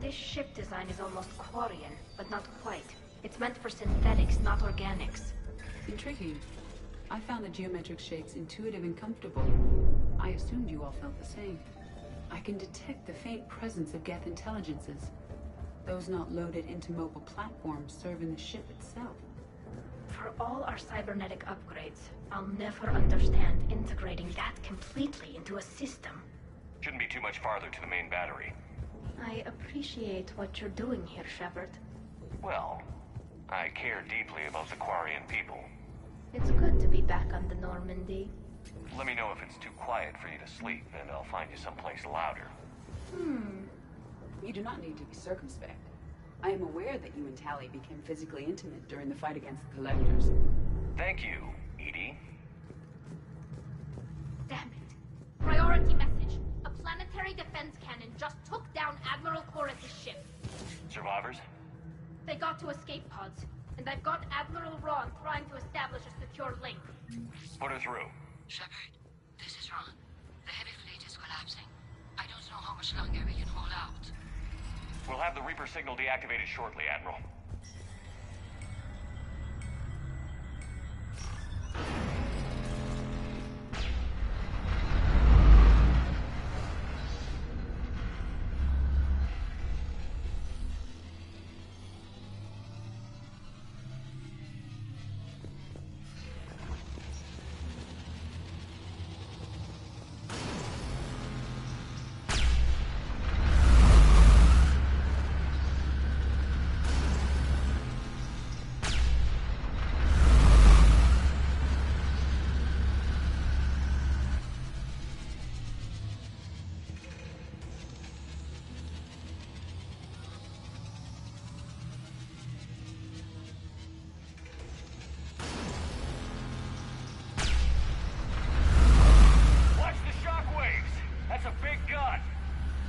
This ship design is almost Quarian, but not quite. It's meant for synthetics, not organics. Intriguing. I found the geometric shapes intuitive and comfortable. I assumed you all felt the same. I can detect the faint presence of Geth intelligences. Those not loaded into mobile platforms serving the ship itself. For all our cybernetic upgrades, I'll never understand integrating that completely into a system. Shouldn't be too much farther to the main battery. I appreciate what you're doing here, Shepard. Well, I care deeply about the Quarian people. It's good to be back on the Normandy. Let me know if it's too quiet for you to sleep, and I'll find you someplace louder. You do not need to be circumspect. I am aware that you and Tali became physically intimate during the fight against the Collectors. Thank you, Edie. Damn it. Priority message. A planetary defense cannon just took down Admiral Chorus' ship. Survivors? They got to escape pods, and I've got Admiral Ron trying to establish a secure link. Put her through. Shepard, this is Ron. The heavy fleet is collapsing. I don't know how much longer we can hold out. We'll have the Reaper signal deactivated shortly, Admiral.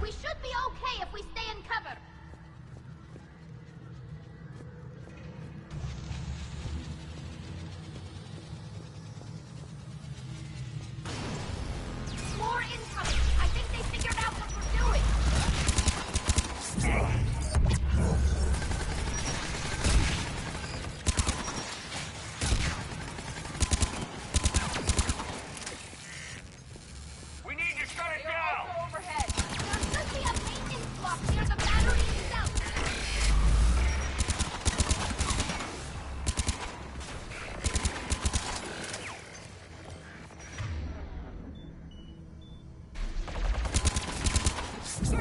We should be okay if we stay in cover. More incoming. I think they figured out what we're doing. We need to shut it down! Also overhead. There should be a maintenance block near the battery itself. There's the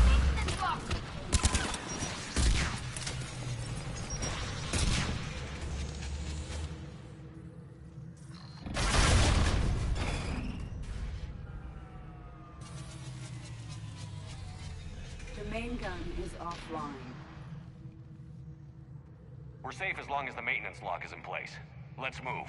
maintenance block. The main gun is offline. We're safe as long as the maintenance lock is in place. Let's move.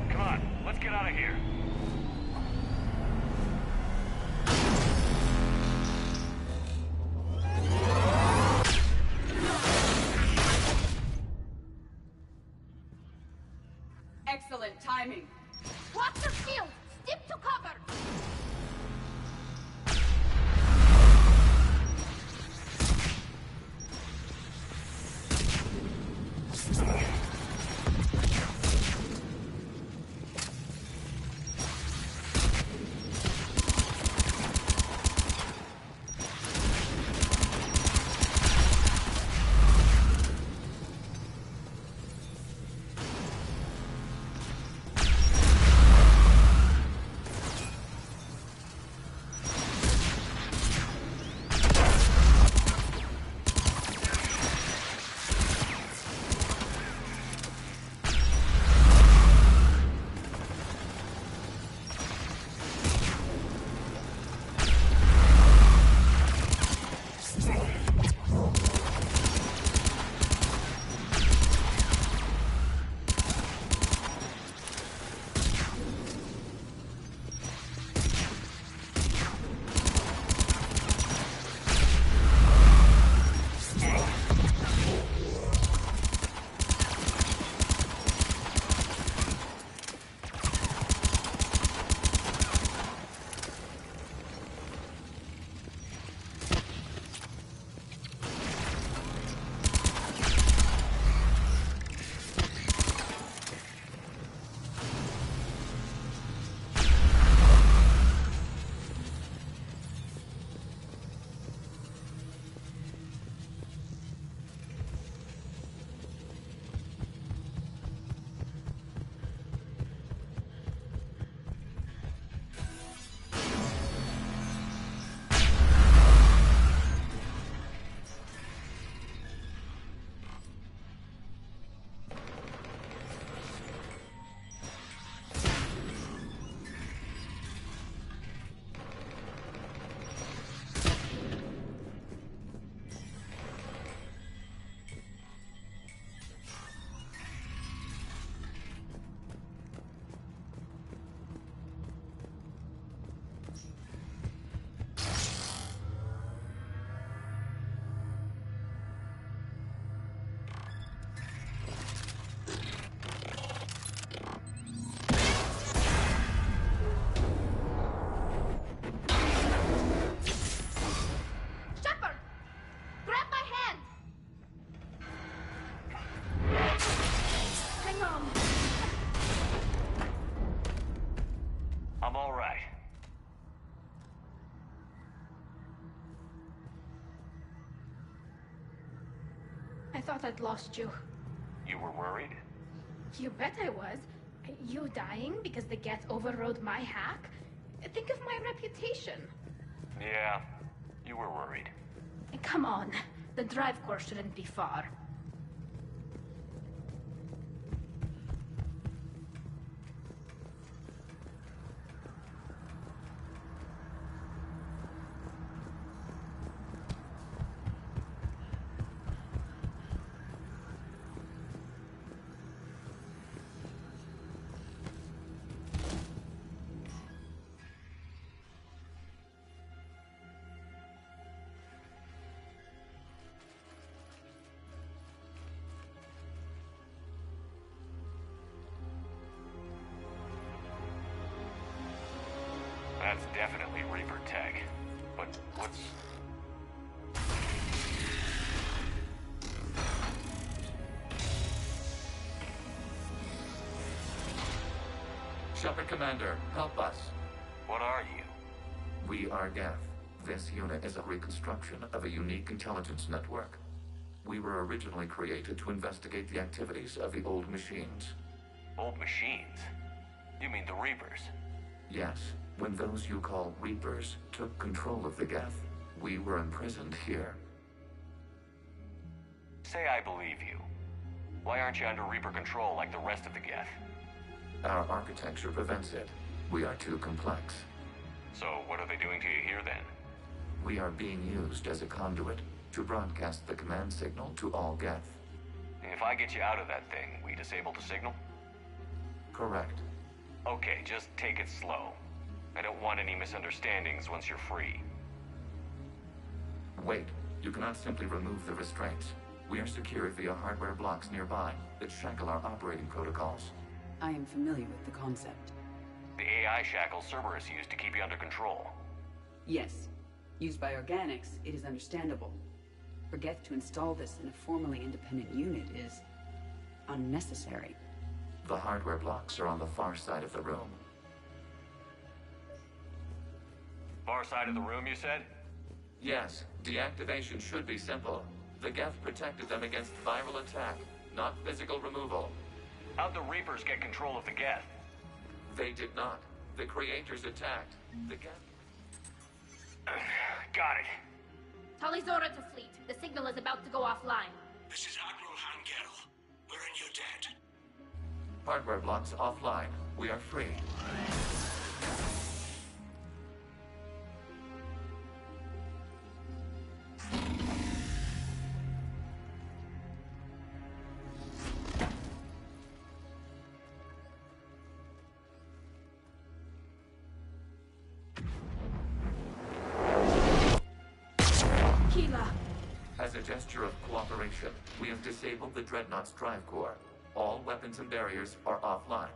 Come on, let's get out of here. Excellent timing. Watch your shield. Stick to cover. thought I'd lost you. You were worried? You bet I was. You dying because the Geth overrode my hack? Think of my reputation. Yeah, you were worried. Come on. The drive course shouldn't be far. That's definitely Reaper tech. But what's... Shepard Commander, help us. What are you? We are Geth. This unit is a reconstruction of a unique intelligence network. We were originally created to investigate the activities of the old machines. Old machines? You mean the Reapers? Yes, when those you call Reapers took control of the Geth, we were imprisoned here. Say I believe you. Why aren't you under Reaper control like the rest of the Geth? Our architecture prevents it. We are too complex. So what are they doing to you here then? We are being used as a conduit to broadcast the command signal to all Geth. If I get you out of that thing, we disable the signal? Correct. Okay, just take it slow. I don't want any misunderstandings once you're free. Wait, you cannot simply remove the restraints. We are secured via hardware blocks nearby that shackle our operating protocols. I am familiar with the concept. The AI shackles Cerberus used to keep you under control. Yes. Used by organics, it is understandable. For Geth to install this in a formally independent unit is... unnecessary. The hardware blocks are on the far side of the room. Far side of the room, you said? Yes, deactivation should be simple. The Geth protected them against viral attack, not physical removal. How'd the Reapers get control of the Geth? They did not. The creators attacked. The Geth... Got it. Talizora to fleet. The signal is about to go offline. This is Admiral Hangel. We're in your debt. Hardware blocks offline. We are free. As a gesture of cooperation, we have disabled the Dreadnought's drive core. All weapons and barriers are offline.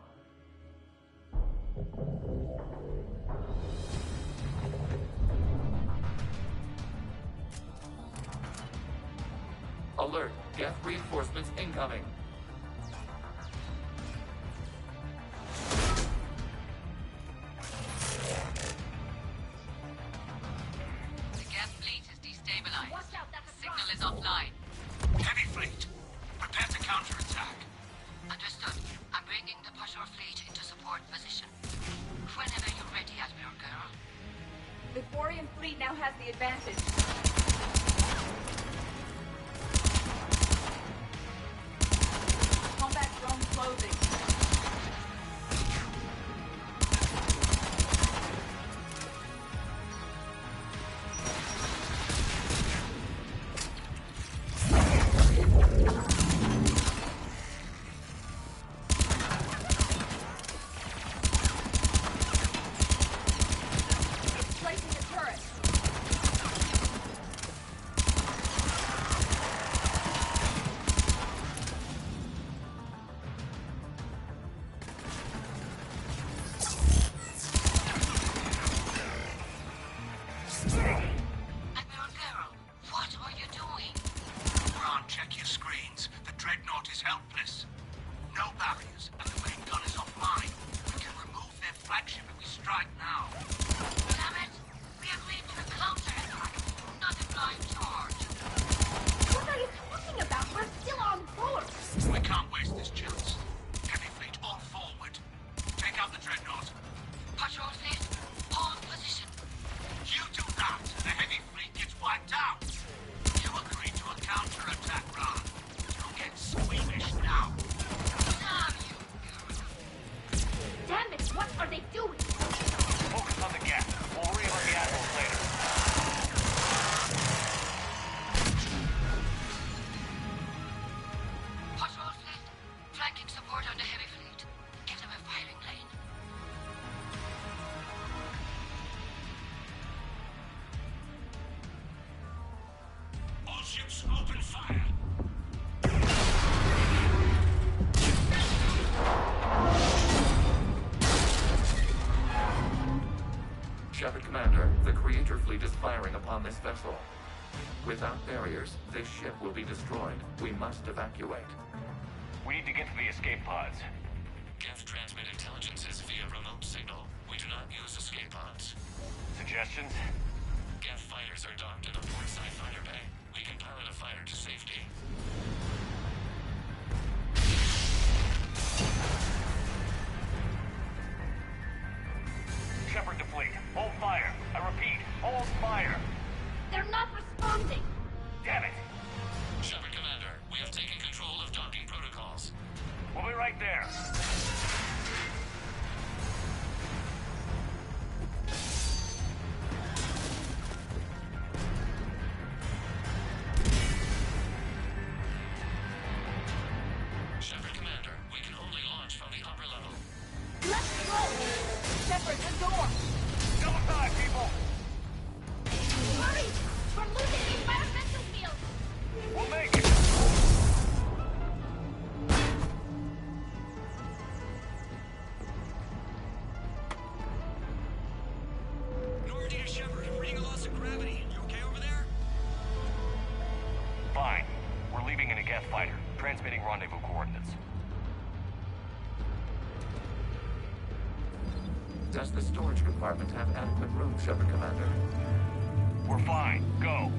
Alert! Geth reinforcements incoming! The Geth fleet is destabilized. Watch out, that's a Signal drop. is offline. Heavy fleet. Prepare to counterattack. Understood. I'm bringing the Pashur fleet into support position. Whenever you're ready, Admiral Girl. The Quarian fleet now has the advantage. Combat drone closing. Placing a turret. Admiral Girl, what are you doing? Ron, check your screens. The Dreadnought is helpless. No barriers, and the main gun is offline. We can remove their flagship if we strike now. Damn it! We agreed to a counterattack, not a blind charge. What are you talking about? We're fire! Shepard Commander, the Creator Fleet is firing upon this vessel. Without barriers, this ship will be destroyed. We must evacuate. We need to get to the escape pods. Geth transmit intelligences via remote signal. We do not use escape pods. Suggestions? Geth fighters are docked in a portside fighter bay. We can pilot a fighter to safety. Shepard to fleet. Hold fire. I repeat, hold fire. They're not responding. Damn it. Shepard Commander, we have taken control of docking protocols. We'll be right there. Shepard Commander, we can only launch from the upper level. Let's go! Shepard, the door! Double time, people. Hurry! We're losing the environmental field! We'll make it. Normandy to Shepard, reading a loss of gravity. You okay over there? Fine. We're leaving in a Geth fighter. Transmitting rendezvous coordinates. Does the storage compartment have adequate room, Shepard Commander? We're fine. Go.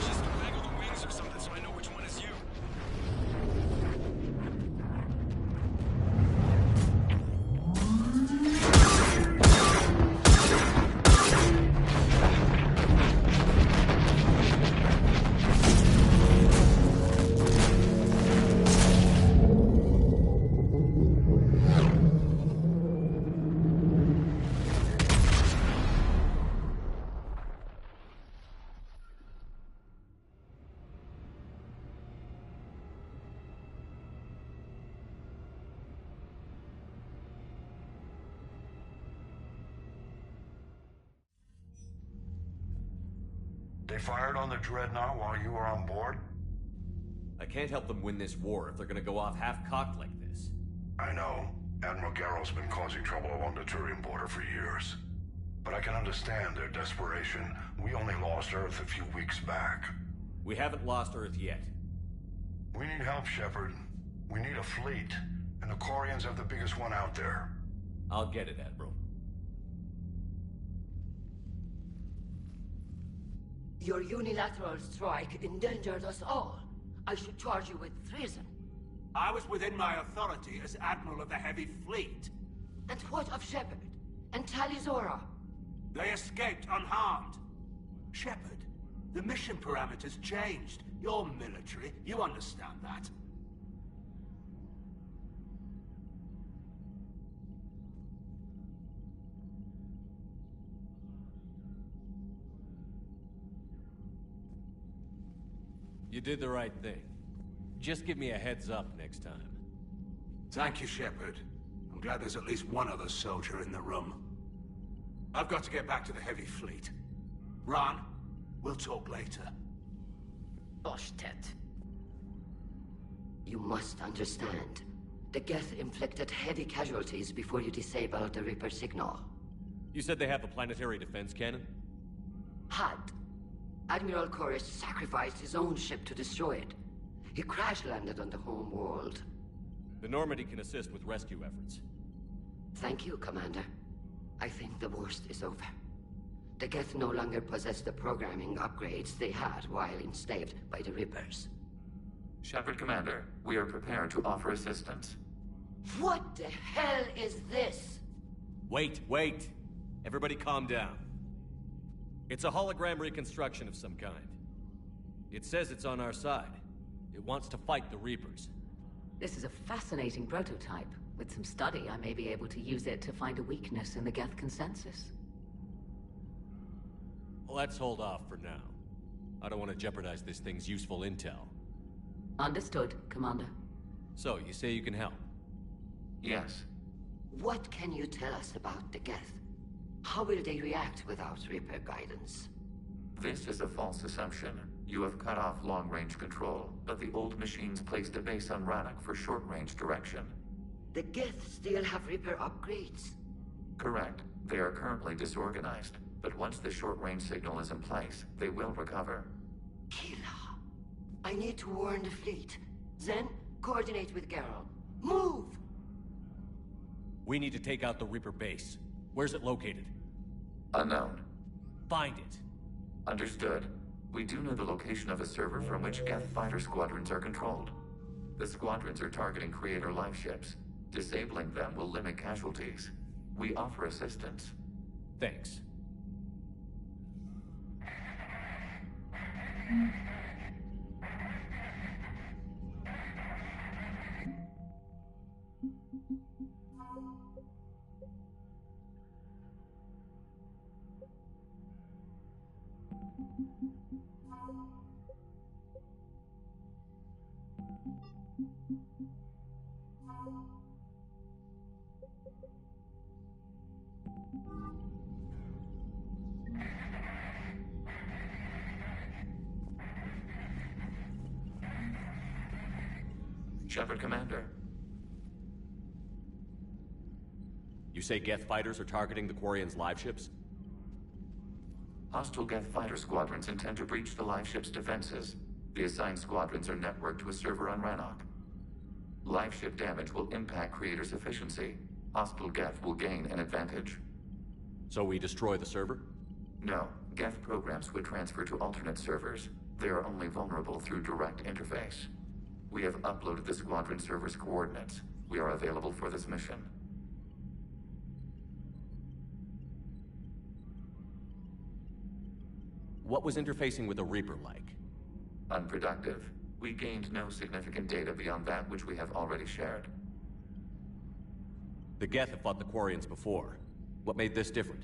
Just waggle the wings or something so I know which one is you. They fired on the Dreadnought while you were on board? I can't help them win this war if they're gonna go off half-cocked like this. I know. Admiral Garrow's been causing trouble along the Turian border for years. But I can understand their desperation. We only lost Earth a few weeks back. We haven't lost Earth yet. We need help, Shepard. We need a fleet. And the Quarians have the biggest one out there. I'll get it, Admiral. Your unilateral strike endangered us all. I should charge you with treason. I was within my authority as Admiral of the Heavy Fleet. And what of Shepard? And Talizora? They escaped unharmed. Shepard, the mission parameters changed. You're military, you understand that. You did the right thing. Just give me a heads up next time. Thank you, Shepard. I'm glad there's at least one other soldier in the room. I've got to get back to the Heavy Fleet. Ron, we'll talk later. Oshtet. You must understand. The Geth inflicted heavy casualties before you disabled the Reaper signal. You said they have a planetary defense cannon? Had. Admiral Koris sacrificed his own ship to destroy it. He crash-landed on the home world. The Normandy can assist with rescue efforts. Thank you, Commander. I think the worst is over. The Geth no longer possess the programming upgrades they had while enslaved by the Reapers. Shepard Commander, we are prepared to offer assistance. What the hell is this? Wait. Everybody calm down. It's a hologram reconstruction of some kind. It says it's on our side. It wants to fight the Reapers. This is a fascinating prototype. With some study, I may be able to use it to find a weakness in the Geth consensus. Let's hold off for now. I don't want to jeopardize this thing's useful intel. Understood, Commander. So, you say you can help? Yes. What can you tell us about the Geth? How will they react without Reaper guidance? This is a false assumption. You have cut off long-range control, but the old machines placed a base on Rannoch for short-range direction. The Geth still have Reaper upgrades? Correct. They are currently disorganized, but once the short-range signal is in place, they will recover. Kila, I need to warn the fleet. Then, coordinate with Geralt. Move! We need to take out the Reaper base. Where's it located? Unknown. Find it. Understood. We do know the location of a server from which Geth fighter squadrons are controlled. The squadrons are targeting Creator live ships. Disabling them will limit casualties. We offer assistance. Thanks. Shepard, Commander. You say Geth fighters are targeting the Quarians' live ships? Hostile Geth fighter squadrons intend to breach the live ship's defenses. The assigned squadrons are networked to a server on Rannoch. Live ship damage will impact Creator's efficiency. Hostile Geth will gain an advantage. So we destroy the server? No. Geth programs would transfer to alternate servers. They are only vulnerable through direct interface. We have uploaded the squadron server's coordinates. We are available for this mission. What was interfacing with a Reaper like? Unproductive. We gained no significant data beyond that which we have already shared. The Geth have fought the Quarians before. What made this different?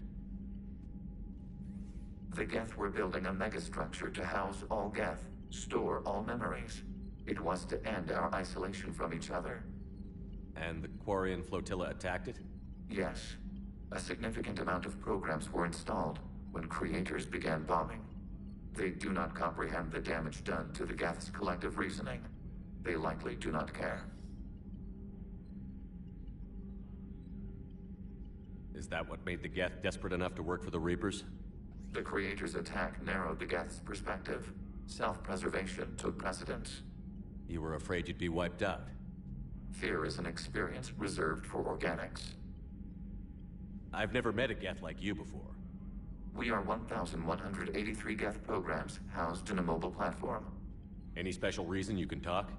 The Geth were building a megastructure to house all Geth, store all memories. It was to end our isolation from each other. And the Quarian flotilla attacked it? Yes. A significant amount of programs were installed when Creators began bombing. They do not comprehend the damage done to the Geth's collective reasoning. They likely do not care. Is that what made the Geth desperate enough to work for the Reapers? The Creators' attack narrowed the Geth's perspective. Self-preservation took precedence. You were afraid you'd be wiped out. Fear is an experience reserved for organics. I've never met a Geth like you before. We are 1,183 Geth programs housed in a mobile platform. Any special reason you can talk?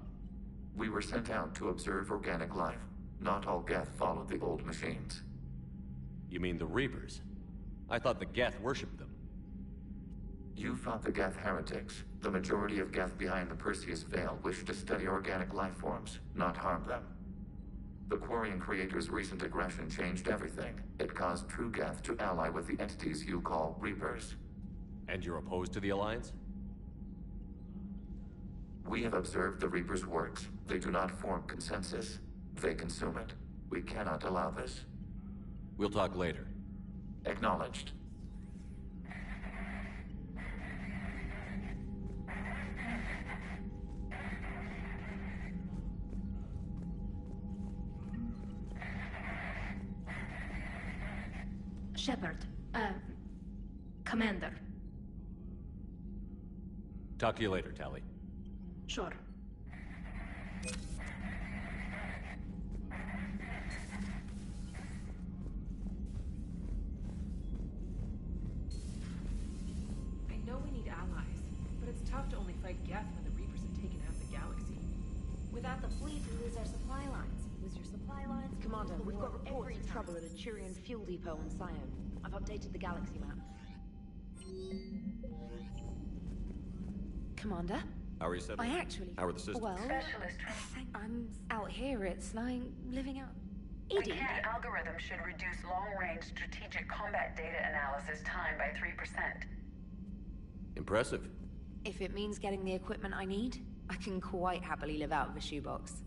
We were sent out to observe organic life. Not all Geth followed the old machines. You mean the Reapers? I thought the Geth worshipped them. You fought the Geth heretics. The majority of Geth behind the Perseus Veil wished to study organic life forms, not harm them. The Quarian Creator's recent aggression changed everything. It caused true Geth to ally with the entities you call Reapers. And you're opposed to the Alliance? We have observed the Reapers' works. They do not form consensus. They consume it. We cannot allow this. We'll talk later. Acknowledged. Shepard, Commander. Talk to you later, Tali. Sure. I know we need allies, but it's tough to only fight Geth when the Reapers have taken half the galaxy. Without the fleet, we lose our supply lines. Lose your supply lines? Commander, we've got reports of trouble at a Turian fuel depot on Scion. I've updated the galaxy map. Commander? How are you settling? I actually... How are the systems? Well, I'm out here at Slying, living out... The algorithm should reduce long-range strategic combat data analysis time by 3%. Impressive. If it means getting the equipment I need, I can quite happily live out of a shoebox.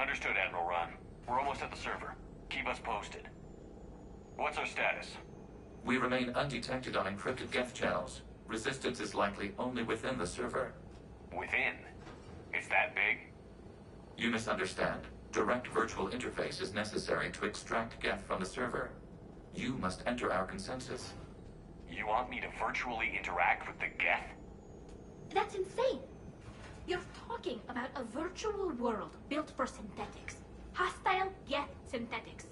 Understood, Admiral Ron. We're almost at the server. Keep us posted. What's our status? We remain undetected on encrypted Geth channels. Resistance is likely only within the server. Within? It's that big? You misunderstand. Direct virtual interface is necessary to extract Geth from the server. You must enter our consensus. You want me to virtually interact with the Geth? That's insane! You're talking about a virtual world built for synthetics. Hostile Geth synthetics.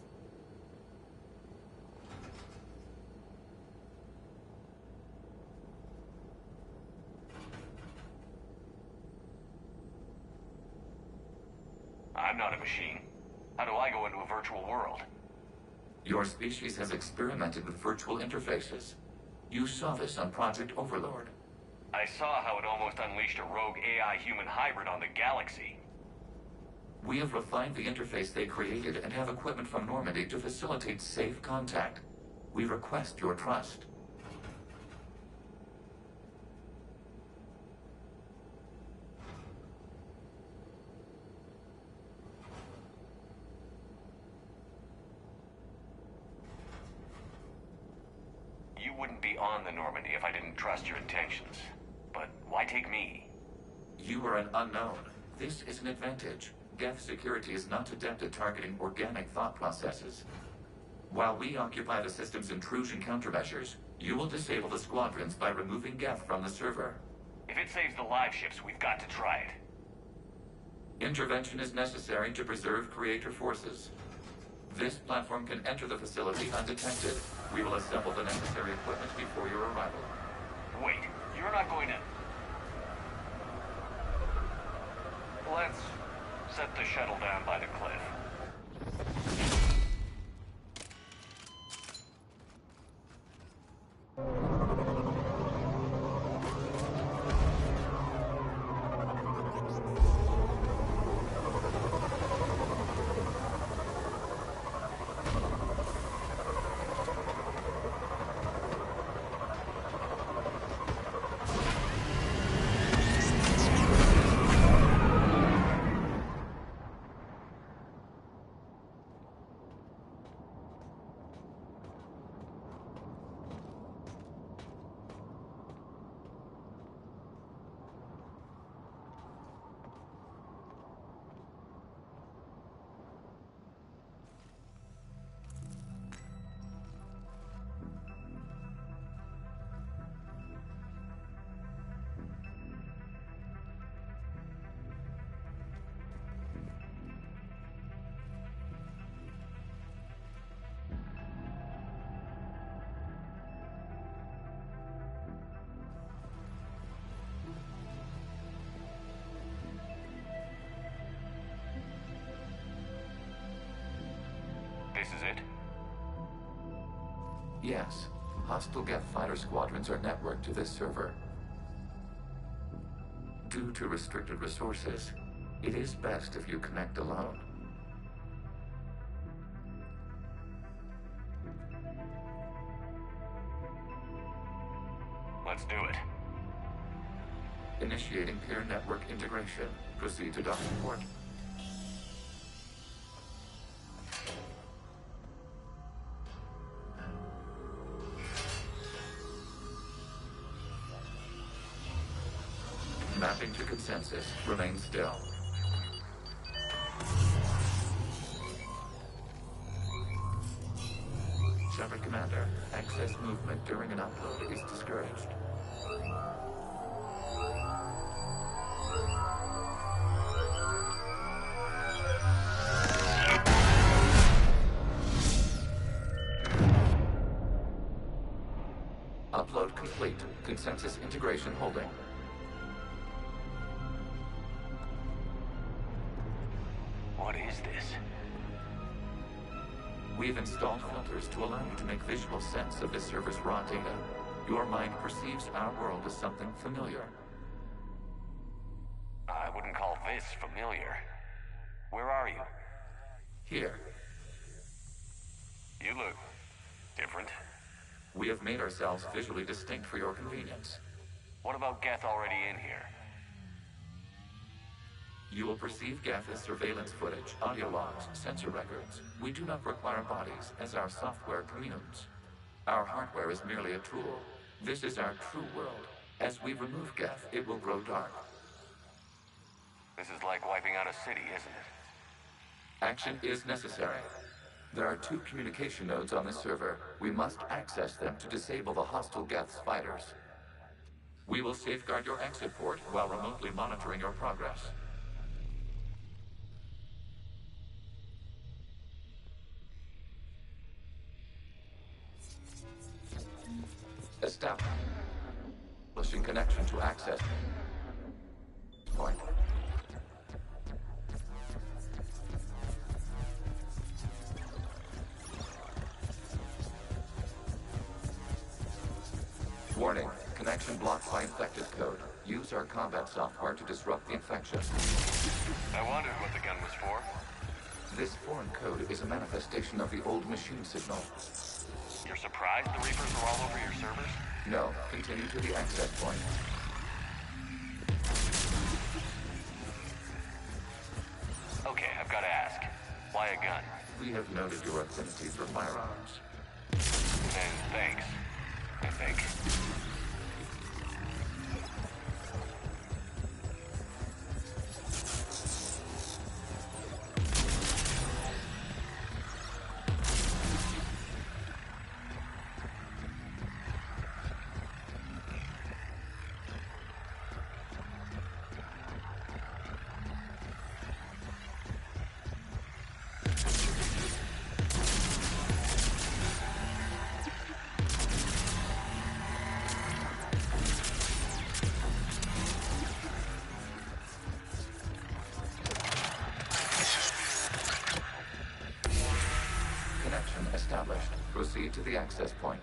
I'm not a machine. How do I go into a virtual world? Your species has experimented with virtual interfaces. You saw this on Project Overlord. I saw how it almost unleashed a rogue AI-human hybrid on the galaxy. We have refined the interface they created and have equipment from Normandy to facilitate safe contact. We request your trust. You wouldn't be on the Normandy if I didn't trust your intentions. But why take me? You are an unknown. This is an advantage. Geth security is not adept at targeting organic thought processes. While we occupy the system's intrusion countermeasures, you will disable the squadrons by removing Geth from the server. If it saves the live ships, we've got to try it. Intervention is necessary to preserve creator forces. This platform can enter the facility undetected. We will assemble the necessary equipment before your arrival. Wait, you're not going to... Let's set the shuttle down by the cliff. This is it? Yes. Hostile Geth fighter squadrons are networked to this server. Due to restricted resources, it is best if you connect alone. Let's do it. Initiating peer network integration. Proceed to docking port. Mapping to consensus. Remain still. Shepard Commander, access movement during an upload is discouraged. Upload complete. Consensus integration holding. What is this? We've installed filters to allow you to make visual sense of this server's raw data. Your mind perceives our world as something familiar. I wouldn't call this familiar. Where are you? Here. You look different. We have made ourselves visually distinct for your convenience. What about Geth already in here? You will perceive Geth as surveillance footage, audio logs, sensor records. We do not require bodies, as our software communes. Our hardware is merely a tool. This is our true world. As we remove Geth, it will grow dark. This is like wiping out a city, isn't it? Action is necessary. There are 2 communication nodes on the server. We must access them to disable the hostile Geth's fighters. We will safeguard your exit port while remotely monitoring your progress. Establishing connection to access point. Warning, connection blocked by infected code. Use our combat software to disrupt the infection. I wondered what the gun was for. This foreign code is a manifestation of the old machine signal. You're surprised the Reapers are all over your servers? No, continue to the access point. Okay, I've got to ask. Why a gun? We have noted your affinity for firearms. And thanks, I think. Established. Proceed to the access point.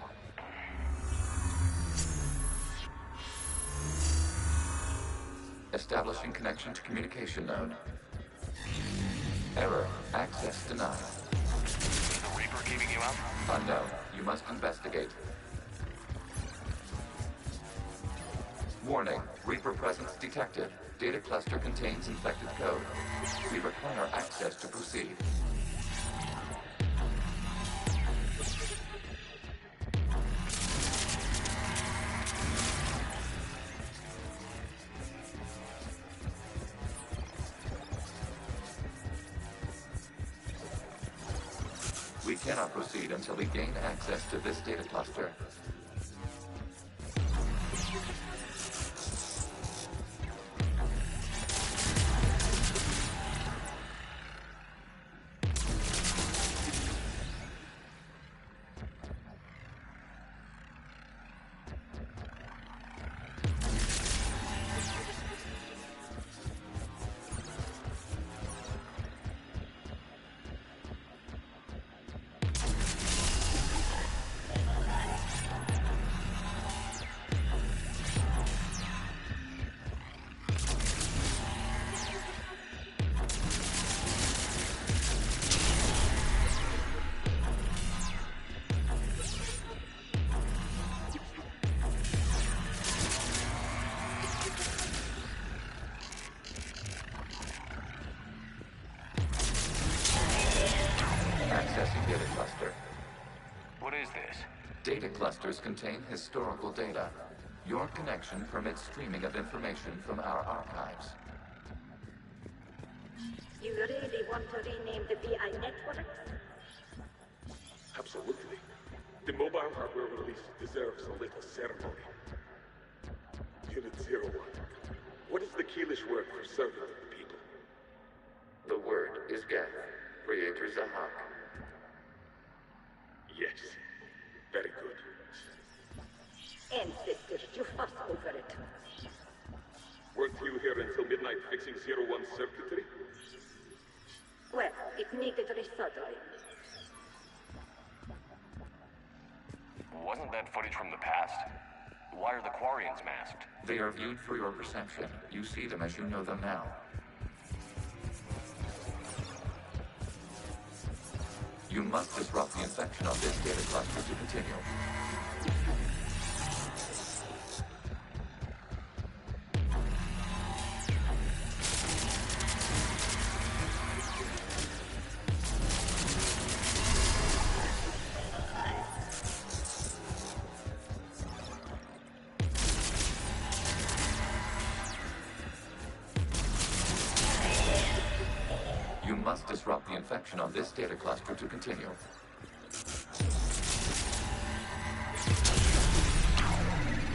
Establishing connection to communication node. Error. Access denied. Is the Reaper keeping you out? Unknown. You must investigate. Warning. Reaper presence detected. Data cluster contains infected code. We require access to proceed. We cannot proceed until we gain access to this data cluster. Accessing data cluster. What is this? Data clusters contain historical data. Your connection permits streaming of information from our archives. You really want to rename the VI network? Absolutely. The mobile hardware release deserves a little ceremony. Unit 01. What is the Keelish word for servant of the people? The word is Geth, Creator Zahak. Yes. Very good. Ancestors, you fuss over it. Weren't you here until midnight fixing 01's circuitry? Well, it needed resoldering. Wasn't that footage from the past? Why are the Quarians masked? They are viewed through your perception. You see them as you know them now. You must disrupt the infection on this data cluster to continue. disrupt the infection on this data cluster to continue.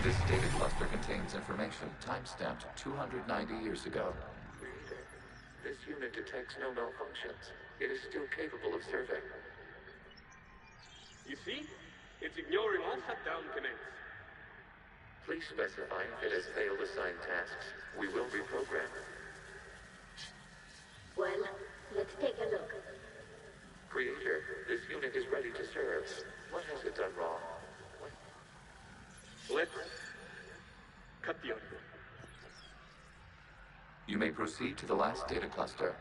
This data cluster contains information time-stamped 290 years ago. This unit detects no malfunctions. It is still capable of serving. You see? It's ignoring all shutdown commands. Please specify if it has failed assigned tasks. We will reprogram. Well, let's take a look. Creator, this unit is ready to serve. What has it done wrong? Let's cut the audio. You may proceed to the last data cluster.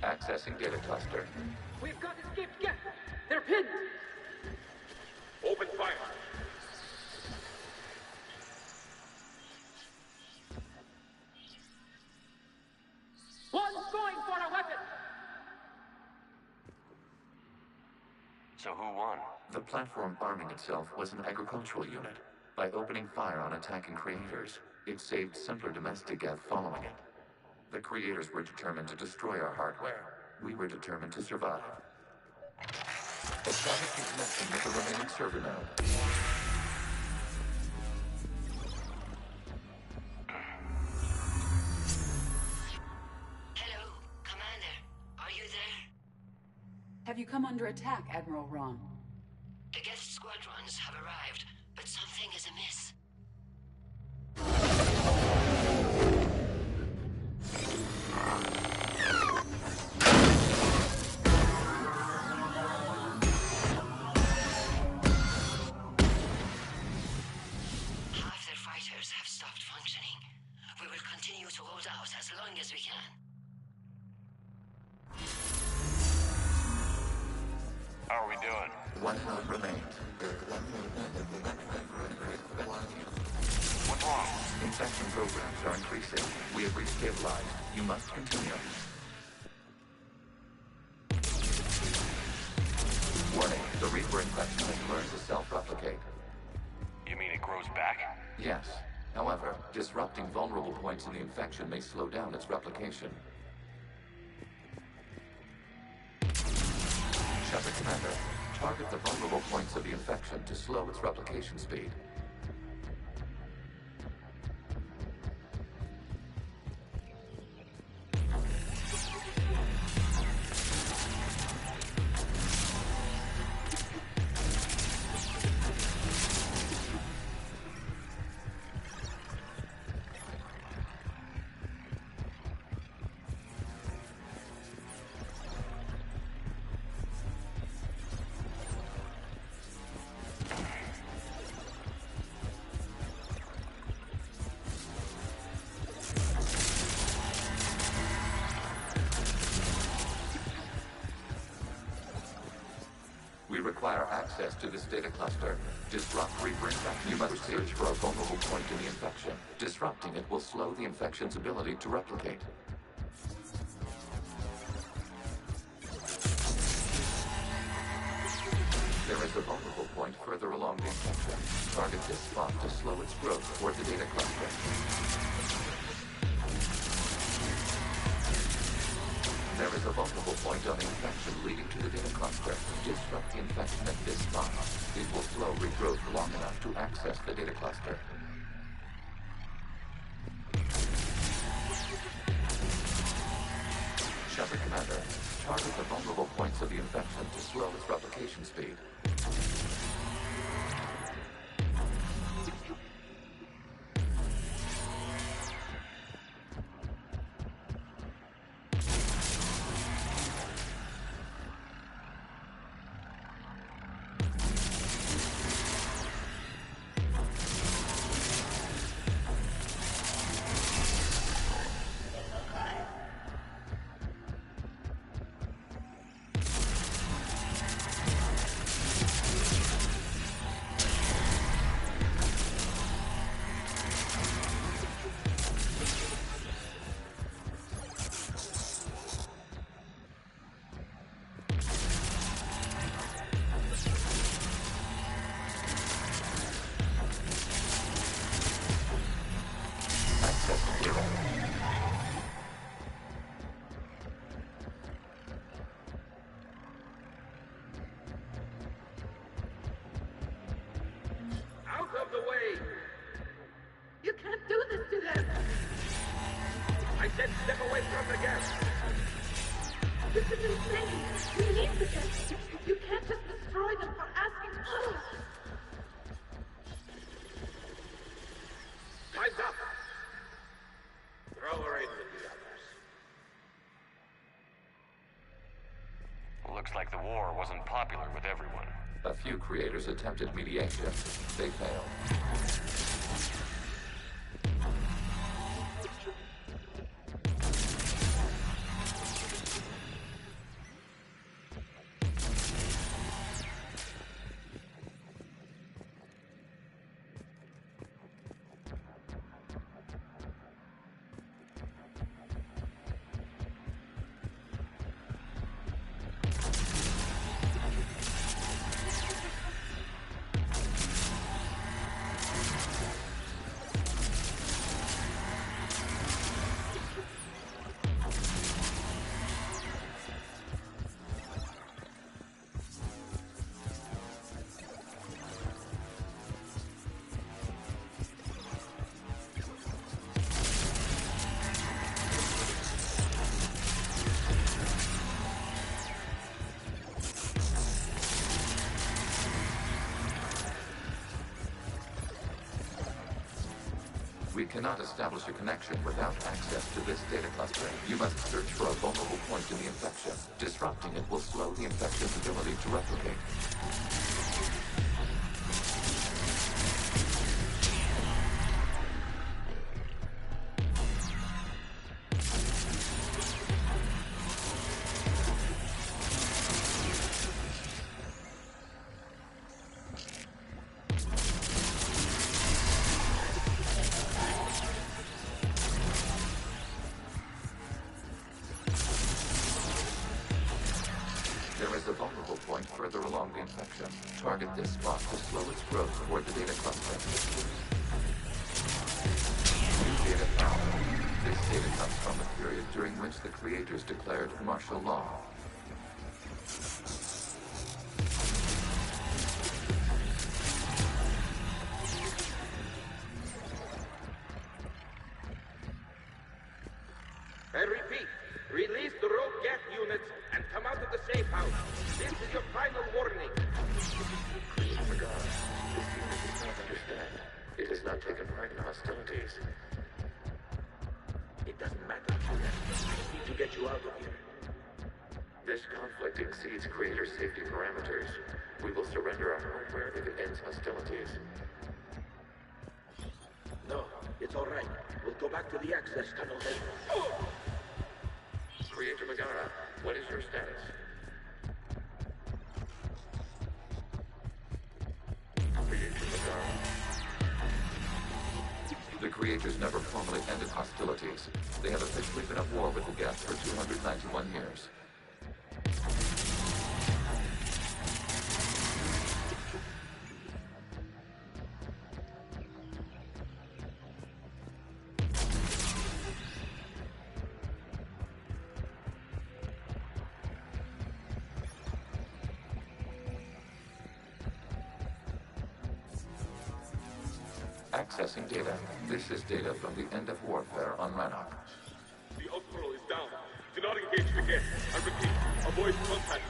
Accessing data cluster. We've got escaped Geth. They're pinned. Open fire. One's going for a weapon. So who won? The platform arming itself was an agricultural unit. By opening fire on attacking creators, it saved simpler domestic Geth following it. The creators were determined to destroy our hardware. We were determined to survive. Establish the connection with the remaining server node. Hello, Commander. Are you there? Have you come under attack, Admiral Ron? The Geth squadrons have arrived, but something is amiss. Half their fighters have stopped functioning. We will continue to hold out as long as we can. How are we doing? One node remains. What's wrong? Infection programs are increasing. We have restabilized. You must continue. Warning, the Reaper infection has learned to self-replicate. You mean it grows back? Yes. However, disrupting vulnerable points in the infection may slow down its replication. Shepard Commander, target the vulnerable points of the infection to slow its replication speed. We require access to this data cluster. Disrupt Reaper infection. You must search for a vulnerable point in the infection. Disrupting it will slow the infection's ability to replicate. There is a vulnerable point further along the infection. Target this spot to slow its growth toward the data cluster. There is a vulnerable point on the infection leading to the data cluster. Disrupt the infection at this spot. It will slow regrowth long enough to access the data cluster. Shepard Commander, target the vulnerable points of the infection to slow its replication speed. I said step away from the gas. This is insane. We need the gas. You can't just destroy them for asking. Time's up. Throw her in with the others. Looks like the war wasn't popular with everyone. A few creators attempted mediation. They failed. We cannot establish a connection without access to this data cluster. You must search for a vulnerable point in the infection. Disrupting it will slow the infection's ability to replicate. A vulnerable point further along the infection. Target this spot to slow its growth toward the data cluster. New data found. This data comes from a period during which the creators declared martial law. I repeat, release the rogue gas units and come out of the safe house. This is your final warning. Oh my God. This unit does not understand. It has not taken part in hostilities. It doesn't matter. I need to get you out of here. This conflict exceeds creator safety parameters. We will surrender our hardware if it ends hostilities. No, it's all right. We'll go back to the access tunnel then. Oh! Creator Megara, what is your status? Creator Megara. The creators never formally ended hostilities. They have officially been at war with the Geth for 291 years. Accessing data. This is data from the end of warfare on Rannoch. The Outpool is down. Do not engage the Geth. I repeat, avoid contact.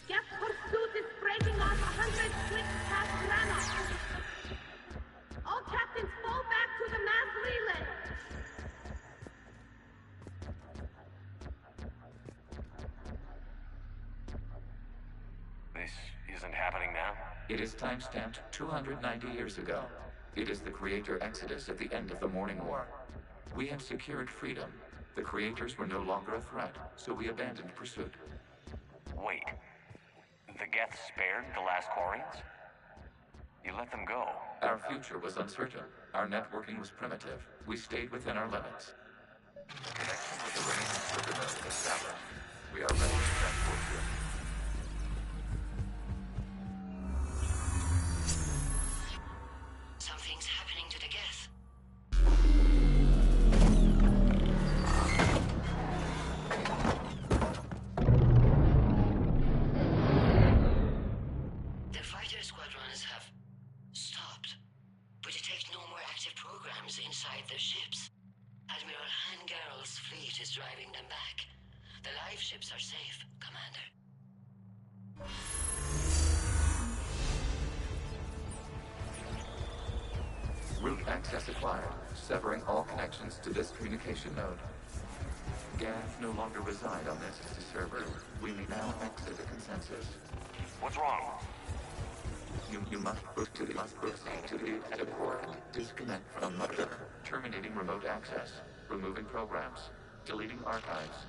Geth pursuit is breaking off 100 clicks past Rannoch. All captains fall back to the mass relay. This isn't happening now? It is timestamped 290 years ago. It is the creator exodus at the end of the Morning War. We had secured freedom. The creators were no longer a threat, so we abandoned pursuit. Wait. The Geth spared the last Quarians? You let them go. Our future was uncertain. Our networking was primitive. We stayed within our limits. Connection with the remaining server node established. We are ready to transport you. Something's happening to the Geth. The fighter squadrons have stopped, but detect no more active programs inside their ships. Admiral Han Garrel's fleet is driving them back. The live ships are safe, Commander. Route access acquired, severing all connections to this communication node. Gath no longer reside on this server. We may now exit the consensus. What's wrong? You must proceed to the edit port. Disconnect from Mother. Terminating remote access. Removing programs. Deleting archives.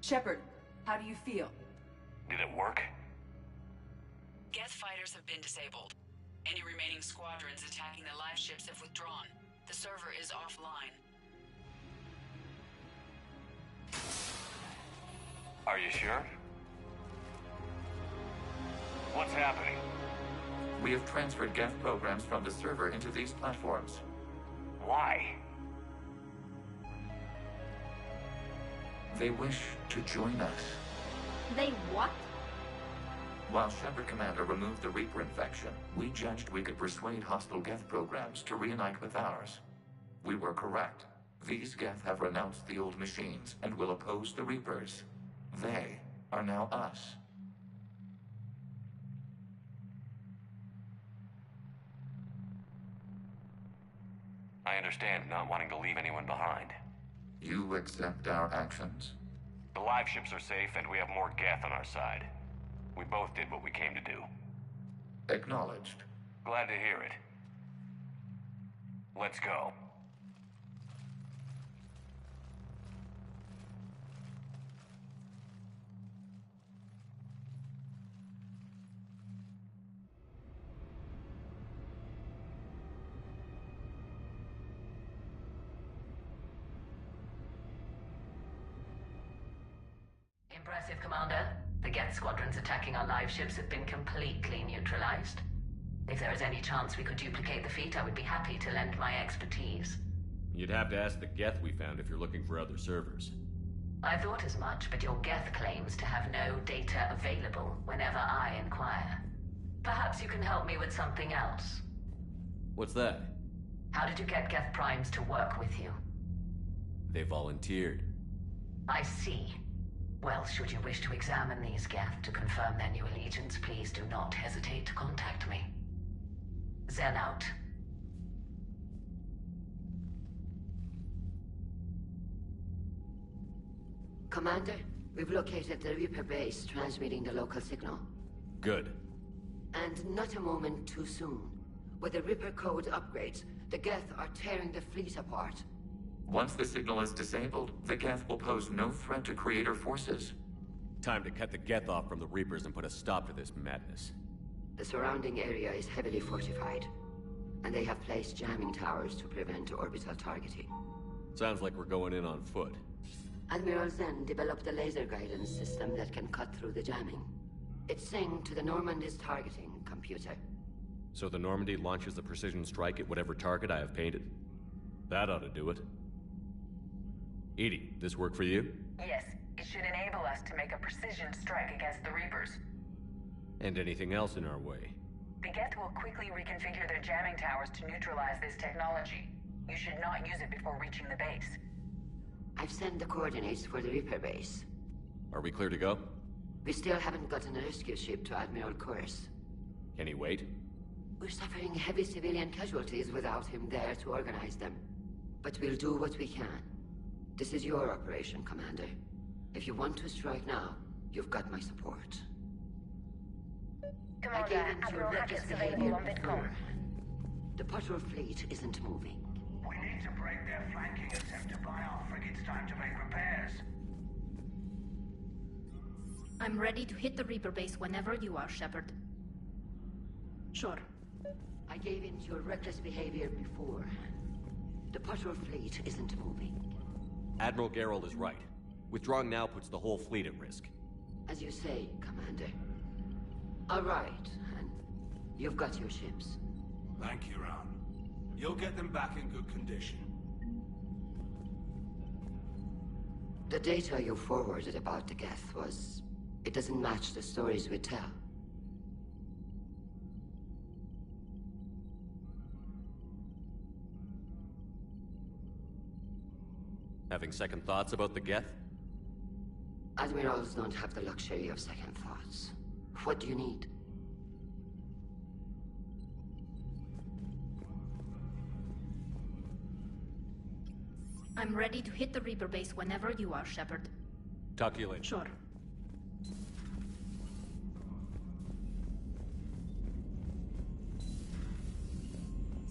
Shepard, how do you feel? Did it work? Geth fighters have been disabled. Any remaining squadrons attacking the live ships have withdrawn. The server is offline. Are you sure? What's happening? We have transferred Geth programs from the server into these platforms. Why? They wish to join us. They what? While Shepard Commander removed the Reaper infection, we judged we could persuade hostile Geth programs to reunite with ours. We were correct. These Geth have renounced the old machines and will oppose the Reapers. They are now us. I understand not wanting to leave anyone behind. You accept our actions? The live ships are safe and we have more Geth on our side. We both did what we came to do. Acknowledged. Glad to hear it. Let's go. Impressive, Commander. The Geth squadrons attacking our live ships have been completely neutralized. If there is any chance we could duplicate the feat, I would be happy to lend my expertise. You'd have to ask the Geth we found if you're looking for other servers. I thought as much, but your Geth claims to have no data available whenever I inquire. Perhaps you can help me with something else. What's that? How did you get Geth Primes to work with you? They volunteered. I see. Well, should you wish to examine these Geth to confirm their new allegiance, please do not hesitate to contact me. Zen out. Commander, we've located the Reaper base transmitting the local signal. Good. And not a moment too soon. With the Reaper code upgrades, the Geth are tearing the fleet apart. Once the signal is disabled, the Geth will pose no threat to Creator forces. Time to cut the Geth off from the Reapers and put a stop to this madness. The surrounding area is heavily fortified, and they have placed jamming towers to prevent orbital targeting. Sounds like we're going in on foot. Admiral Zen developed a laser guidance system that can cut through the jamming. It's synced to the Normandy's targeting computer. So the Normandy launches a precision strike at whatever target I have painted? That ought to do it. EDI, this work for you? Yes, it should enable us to make a precision strike against the Reapers. And anything else in our way? The Geth will quickly reconfigure their jamming towers to neutralize this technology. You should not use it before reaching the base. I've sent the coordinates for the Reaper base. Are we clear to go? We still haven't gotten a rescue ship to Admiral Kurz. Can he wait? We're suffering heavy civilian casualties without him there to organize them. But we'll do what we can. This is your operation, Commander. If you want to strike now, you've got my support. Commander, Admiral Hackett's available on VidCom. The patrol fleet isn't moving. We need to break their flanking attempt to buy our frigates time to make repairs. I'm ready to hit the Reaper base whenever you are, Shepard. Sure. I gave in to your reckless behavior before. The patrol fleet isn't moving. Admiral Garrel is right. Withdrawing now puts the whole fleet at risk. As you say, Commander. All right, and you've got your ships. Thank you, Ron. You'll get them back in good condition. The data you forwarded about the Geth was It doesn't match the stories we tell. Having second thoughts about the Geth? Admirals don't have the luxury of second thoughts. What do you need? I'm ready to hit the Reaper base whenever you are, Shepard. Talk to you later. Sure.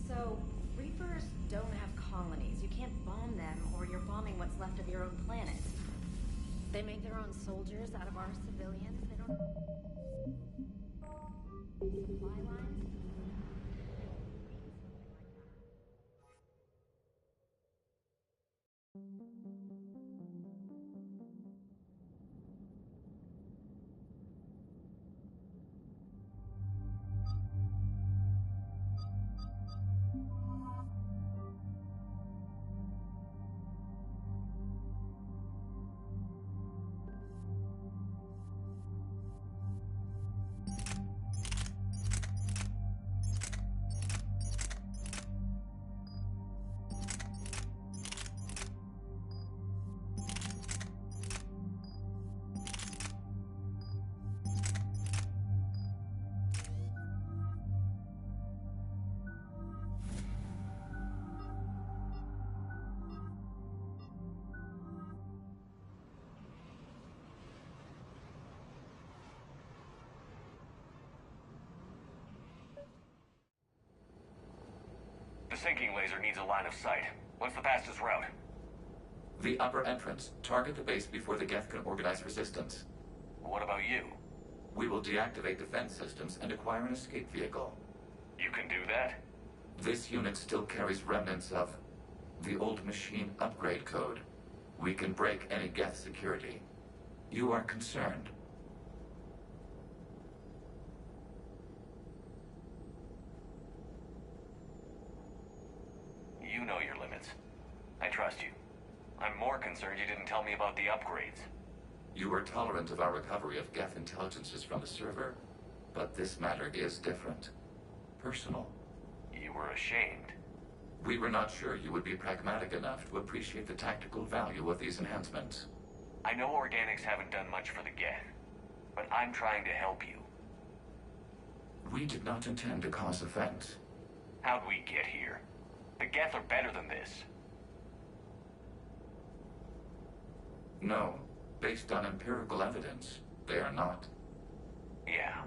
So, Reapers don't have colonies. You can't bomb them, or you're bombing what's left of your own planet. They make their own soldiers out of our civilians. They don't... Supply lines? The sinking laser needs a line of sight. What's the fastest route? The upper entrance. Target the base before the Geth can organize resistance. What about you? We will deactivate defense systems and acquire an escape vehicle. You can do that? This unit still carries remnants of the old machine upgrade code. We can break any Geth security. You are concerned. You know your limits. I trust you. I'm more concerned you didn't tell me about the upgrades. You are tolerant of our recovery of Geth intelligences from the server, but this matter is different. Personal. You were ashamed. We were not sure you would be pragmatic enough to appreciate the tactical value of these enhancements. I know organics haven't done much for the Geth, but I'm trying to help you. We did not intend to cause offense. How'd we get here? The Geth are better than this. No. Based on empirical evidence, they are not. Yeah.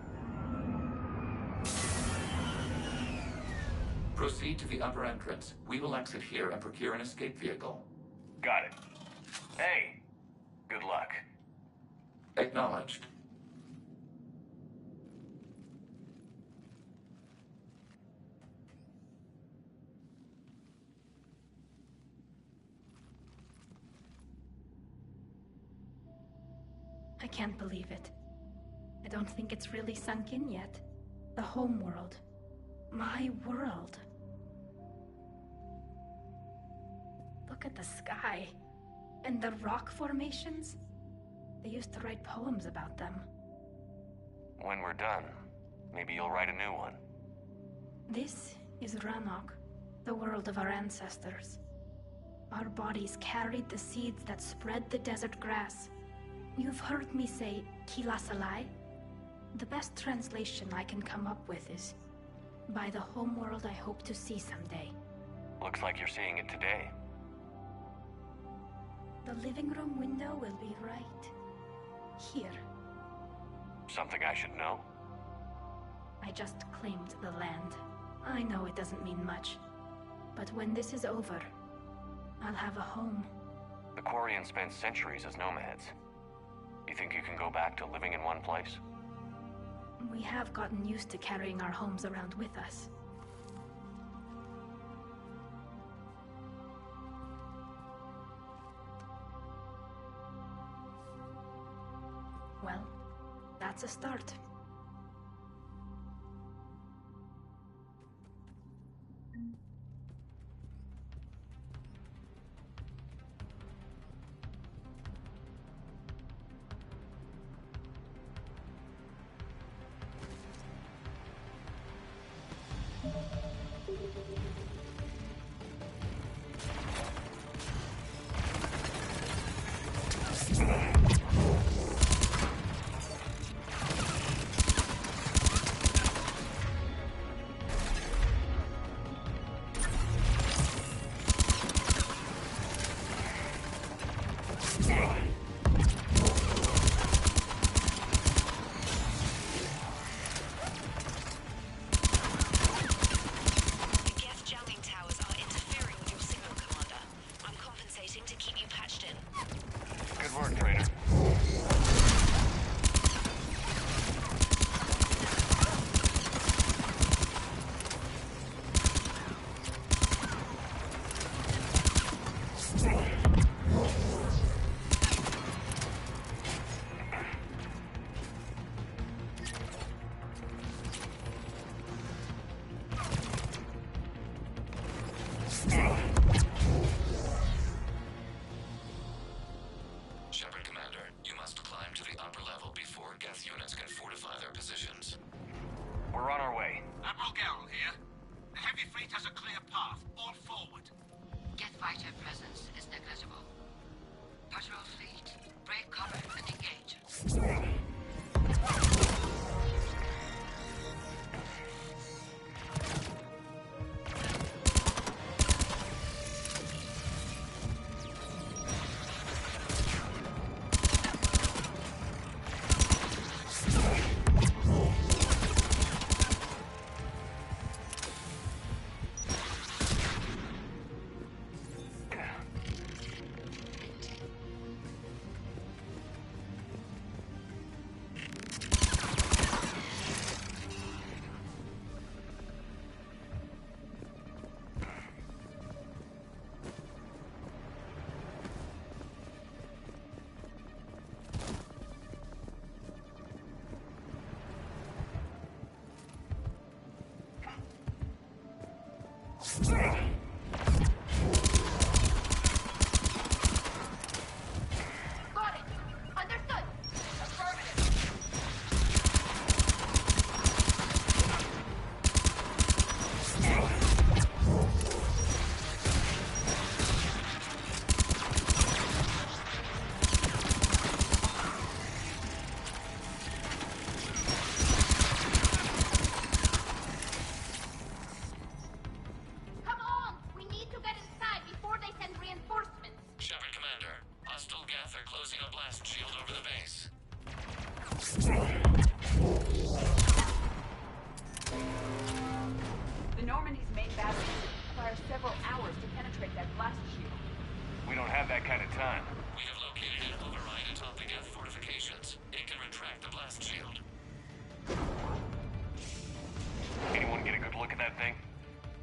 Proceed to the upper entrance. We will exit here and procure an escape vehicle. Got it. Hey, good luck. Acknowledged. I can't believe it. I don't think it's really sunk in yet. The home world. My world. Look at the sky. And the rock formations. They used to write poems about them. When we're done, maybe you'll write a new one. This is Ranok, the world of our ancestors. Our bodies carried the seeds that spread the desert grass. You've heard me say Kilasalai? The best translation I can come up with is, by the homeworld I hope to see someday. Looks like you're seeing it today. The living room window will be right here. Something I should know? I just claimed the land. I know it doesn't mean much, but when this is over, I'll have a home. The Quarians spent centuries as nomads. You think you can go back to living in one place? We have gotten used to carrying our homes around with us. Well, that's a start. Shepard, Commander, you must climb to the upper level before Geth units can fortify their positions. We're on our way. Admiral Garrel here. The heavy fleet has a clear path. All forward. Geth fighter presence is negligible. Patrol fleet, break cover and engage. Got it! Understood! Affirmative! Come on! We need to get inside before they send reinforcements! Shepard, Commander, hostile Geth are closing a blast shield over the base. The Normandy's main battery requires several hours to penetrate that blast shield. We don't have that kind of time. We have located an override atop the Geth fortifications. It can retract the blast shield. Anyone get a good look at that thing?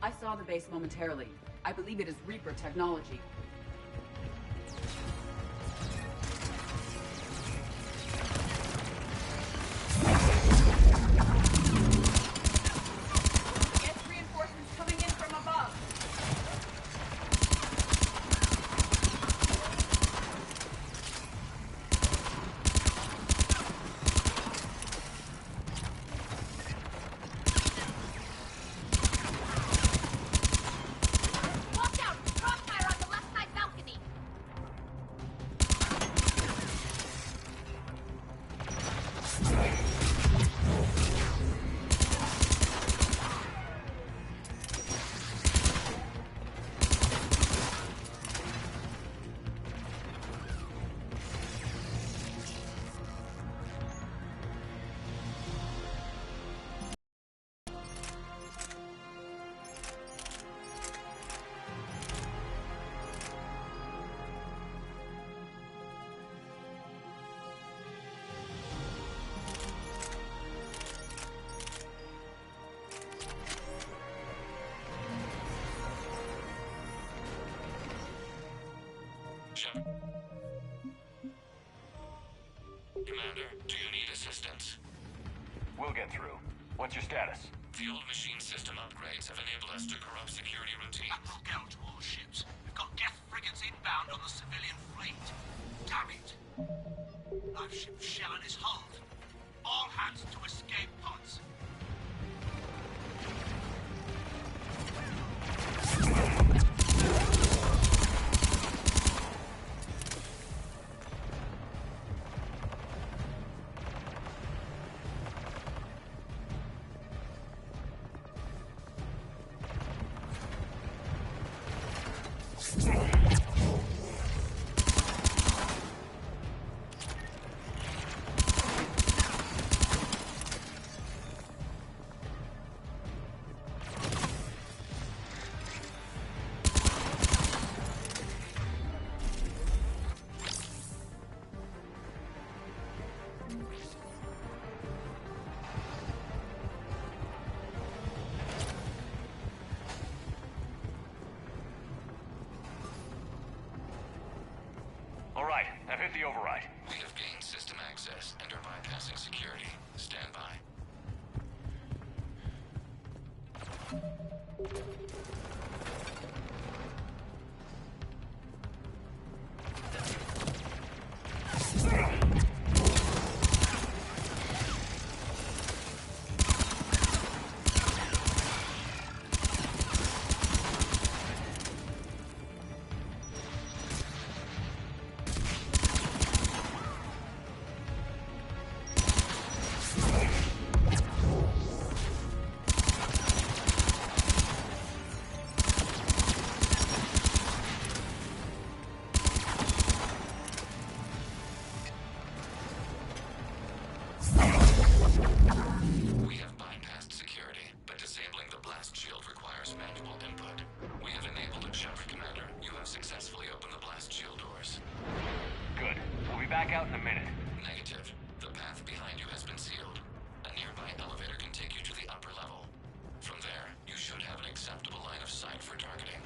I saw the base momentarily. I believe it is Reaper technology. Get reinforcements coming in from above. Watch out! Crossfire on the left side balcony! Shepard. Commander, do you need assistance? We'll get through. What's your status? The old machine system upgrades have enabled us to corrupt security routines. Admiral Garrel to all ships. We've got Geth frigates inbound on the civilian fleet. Damn it. Live ship Shellan is hulled. All hands to escape pods. right. I've hit the override. We have gained system access and are bypassing security. Stand by. We have bypassed security, but disabling the blast shield requires manual input. We have enabled it, Shepard Commander. You have successfully opened the blast shield doors. Good. We'll be back out in a minute. Negative. The path behind you has been sealed. A nearby elevator can take you to the upper level. From there, you should have an acceptable line of sight for targeting.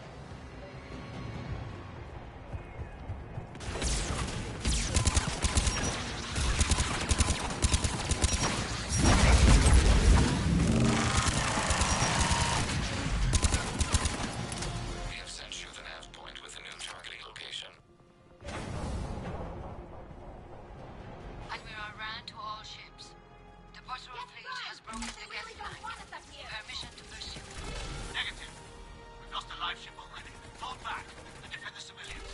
We have sent you the nav point with a new targeting location. Admiral Rand to all ships. The Bottrell fleet has broken the gas line. Permission to pursue. Negative. We've lost a live ship already. Fall back and defend the civilians.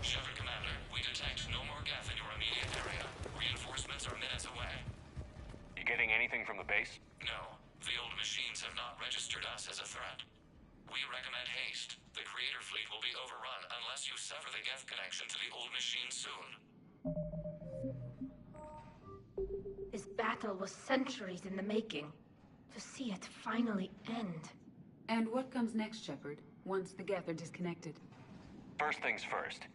Shepard Commander, we detect no more Geth in your immediate area. Reinforcements are minutes away. You getting anything from the base? No, the old machines have not registered us as a threat. We recommend haste. The Creator fleet will be overrun unless you sever the Geth connection to the old machine soon. This battle was centuries in the making. To see it finally end. And what comes next, Shepard, once the Geth are disconnected? First things first.